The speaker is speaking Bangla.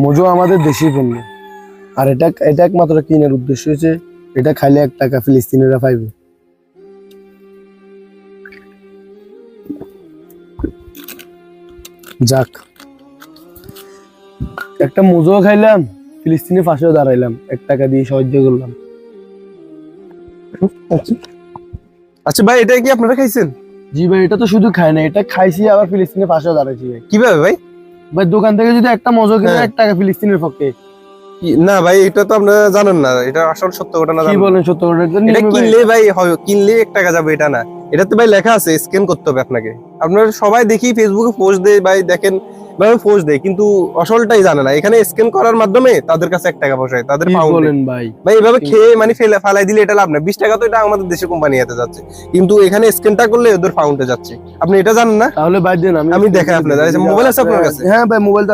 মোজো আমাদের দেশি পণ্য, আর এটা একমাত্র কিনার উদ্দেশ্য হচ্ছে এটা খাইলে 1 টাকা ফিলিস্তিনিরা পাইবে। যাক, একটা মোজো খাইলাম, ফিলিস্তিনের পাশেও দাঁড়াইলাম, 1 টাকা দিয়ে সাহায্য করলাম। আচ্ছা ভাই, এটা কি আপনারা খাইছেন? জি ভাই, এটা তো শুধু খাই না, এটা খাইছি আবার ফিলিস্তিনের পাশেও দাঁড়াইছি ভাই। কিভাবে ভাই? ভাই দোকান থেকে যদি একটা মোজো কিনে হ্যাঁ। 1 টাকা ফিলিস্তিনের পক্ষে। না ভাই, এটা তো আপনারা জানেন না, এটা আসল সত্য ঘটনা কি জানেন না। বলেন, সত্য কথা? এটা এটা নিয়মে ভাই। কিনলে ভাই কিনলে 1 টাকা যাবে এটা না, এটাতে ভাই লেখা আছে স্ক্যান করতে হবে আপনাকে। আপনারা সবাই দেখি ফেসবুকে পোস্ট দেয় ভাই, দেখেন ভাই পোস্ট দেয়, কিন্তু আসলটাই জানে না। এখানে স্ক্যান করার মাধ্যমে তাদের কাছে 1 টাকা পৌঁছায়, তাদের কি পাউন্ডে। বলেন ভাই? ভাই এভাবে খেয়ে মানে ফালাই দিলে এটা লাভ না। 20 টাকা তো এটা আমাদের দেশে কোম্পানি হাতে যাচ্ছে, কিন্তু এখানে স্ক্যানটা করলে ওদের পাউন্ডে যাচ্ছে। আপনি এটা জানেন না? তাহলে বাদ দেন, আমি দেখাই আপনাদের। মোবাইল আছে আপনার কাছে? হ্যাঁ ভাই, মোবাইল তো আছে।